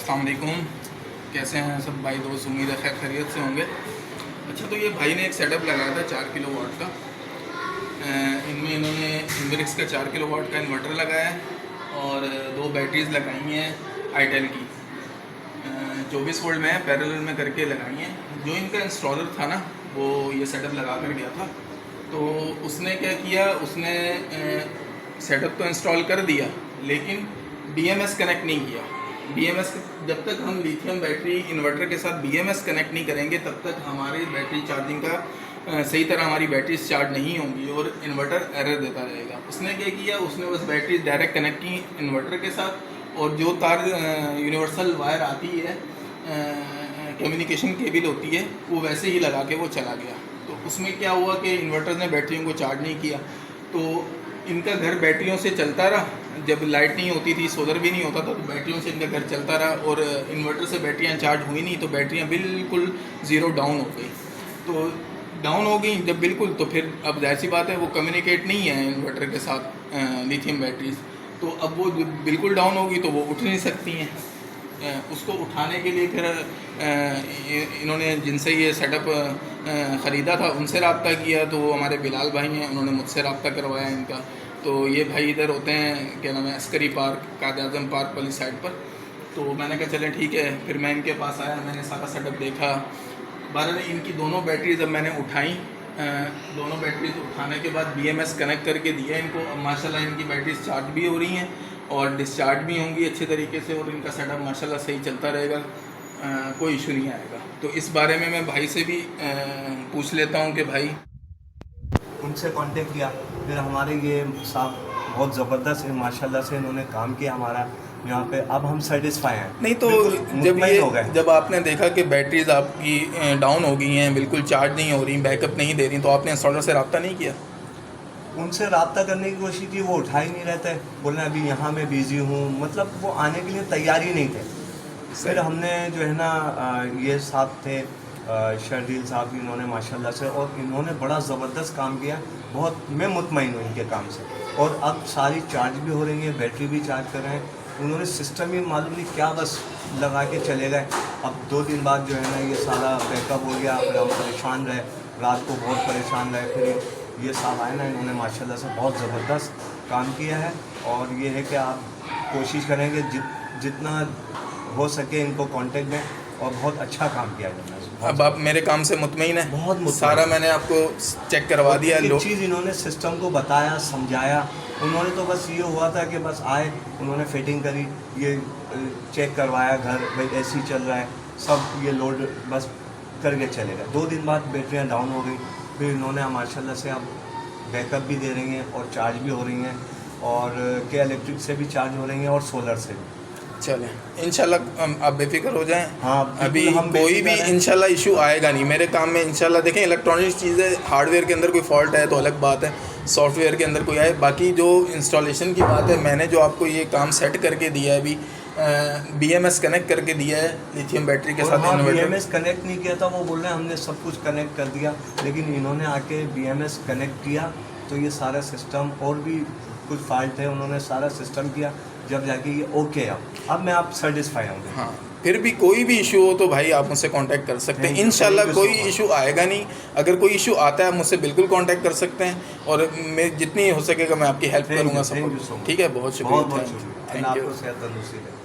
अस्सलाम वालेकुम। कैसे हैं सब भाई दोस्त? उम्मीद है खैर खैरियत से होंगे। अच्छा, तो ये भाई ने एक सेटअप लगाया था 4 किलो वाट का। इनमें इन्होंने इनब्रिक्स का 4 किलो वाट का इन्वर्टर लगाया है और 2 बैटरीज लगाई हैं आईटेल की। 24 वोल्ट में पैरेलल में करके लगाई हैं। जो इनका इंस्टॉलर था ना, वो ये सेटअप लगा कर गया था। तो उसने क्या किया, उसने सेटअप तो इंस्टॉल कर दिया लेकिन BMS कनेक्ट नहीं किया। BMS जब तक हम लिथियम बैटरी इन्वर्टर के साथ BMS कनेक्ट नहीं करेंगे तब तक हमारी बैटरी चार्जिंग का सही तरह हमारी बैटरीज चार्ज नहीं होंगी और इन्वर्टर एरर देता रहेगा। उसने क्या किया, उसने बस बैटरीज डायरेक्ट कनेक्ट की इन्वर्टर के साथ और जो तार यूनिवर्सल वायर आती है, कम्युनिकेशन केबल होती है, वो वैसे ही लगा के वो चला गया। तो उसमें क्या हुआ कि इन्वर्टर ने बैटरियों को चार्ज नहीं किया। तो इनका घर बैटरियों से चलता रहा। जब लाइट नहीं होती थी, सोलर भी नहीं होता था, तो बैटरियों से इनका घर चलता रहा और इन्वर्टर से बैटरियां चार्ज हुई नहीं, तो बैटरियां बिल्कुल ज़ीरो डाउन हो गई। तो डाउन हो गई जब बिल्कुल, तो फिर अब जाहिर सी बात है वो कम्युनिकेट नहीं है इन्वर्टर के साथ लिथियम बैटरीज। तो अब वो बिल्कुल डाउन होगी तो वो उठ नहीं सकती हैं। उसको उठाने के लिए फिर इन्होंने जिनसे ये सेटअप ख़रीदा था उनसे रब्ता किया। तो वो हमारे बिलाल भाई हैं, उन्होंने मुझसे रब्ता करवाया इनका। तो ये भाई इधर होते हैं, क्या नाम है, अस्करी पार्क, कायद-ए-आज़म पार्क वाली साइड पर। तो मैंने कहा चलें ठीक है। फिर मैं इनके पास आया, मैंने सारा सेटअप देखा। बहरहाल इनकी दोनों बैटरीज अब मैंने उठाई। दोनों बैटरीज उठाने के बाद BMS कनेक्ट करके दिया इनको। अब माशाल्लाह इनकी बैटरीज चार्ज भी हो रही हैं और डिस्चार्ज भी होंगी अच्छे तरीके से और इनका सेटअप माशाल्लाह सही चलता रहेगा, कोई इशू नहीं आएगा। तो इस बारे में मैं भाई से भी पूछ लेता हूँ कि भाई उनसे कांटेक्ट किया। फिर हमारे ये साहब बहुत ज़बरदस्त है, माशाल्लाह से इन्होंने काम किया हमारा यहाँ पे। अब हम सेटिस्फाई हैं। नहीं तो जब आपने देखा कि बैटरीज आपकी डाउन हो गई हैं, बिल्कुल चार्ज नहीं हो रही, बैकअप नहीं दे रही, तो आपने इंस्टॉलर से रब्ता नहीं किया? उनसे रब्ता करने की कोशिश की, वो उठा ही नहीं रहते, बोलना अभी यहाँ मैं बिज़ी हूँ, मतलब वो आने के लिए तैयार ही नहीं थे। फिर हमने जो है ना, ये साहब थे शर्जील साहब, इन्होंने माशाल्लाह से, और इन्होंने बड़ा ज़बरदस्त काम किया। बहुत मैं मुतमईन हूँ इनके काम से। और अब सारी चार्ज भी हो रही है, बैटरी भी चार्ज कर रहे हैं। उन्होंने सिस्टम ही मालूम नहीं क्या बस लगा के चले गए। अब 2 दिन बाद जो है ना, ये सारा बैकअप हो गया। फिर हम परेशान रहे, रात को बहुत परेशान रहे। फिर ये साहब आए ना, इन्होंने माशाल्लाह से बहुत ज़बरदस्त काम किया है। और ये है कि आप कोशिश करेंगे जितना हो सके इनको कांटेक्ट में, और बहुत अच्छा काम किया जाना। अब आप मेरे काम से मुतमईन है? बहुत मुतमईन। सारा मैंने आपको चेक करवा दिया। एक चीज़ इन्होंने सिस्टम को बताया, समझाया। उन्होंने तो बस ये हुआ था कि बस आए, उन्होंने फिटिंग करी, ये चेक करवाया घर भाई ऐसे ही चल रहा है सब, ये लोड बस करके चले गए। 2 दिन बाद बैटरियाँ डाउन हो गई। फिर इन्होंने माशाल्लाह से अब बैकअप भी दे रही हैं और चार्ज भी हो रही हैं, और के इलेक्ट्रिक से भी चार्ज हो रही हैं और सोलर से भी। चलें, इंशाल्लाह आप बेफिक्र हो जाएं। हाँ, अभी कोई भी इंशाल्लाह इशू आएगा नहीं मेरे काम में इंशाल्लाह। देखें, इलेक्ट्रॉनिक चीज़ें, हार्डवेयर के अंदर कोई फॉल्ट है तो अलग बात है, सॉफ्टवेयर के अंदर कोई आए। बाकी जो इंस्टॉलेशन की बात है, मैंने जो आपको ये काम सेट करके दिया है अभी, BMS कनेक्ट करके दिया है लिथियम बैटरी के साथ। BMS कनेक्ट नहीं किया था, वो बोल रहे हैं हमने सब कुछ कनेक्ट कर दिया, लेकिन इन्होंने आके BMS कनेक्ट किया तो ये सारा सिस्टम, और भी कुछ फॉल्ट है, उन्होंने सारा सिस्टम किया, जब जाके ये ओके है। अब मैं आप सेटिस्फाई हूँ। हाँ, फिर भी कोई भी इशू हो तो भाई आप मुझसे कांटेक्ट कर सकते हैं। इंशाल्लाह कोई इशू आएगा नहीं। अगर कोई इशू आता है आप मुझसे बिल्कुल कांटेक्ट कर सकते हैं और मैं जितनी हो सकेगा मैं आपकी हेल्प करूँगा। सब ठीक है, बहुत शुक्रिया, थैंक यू।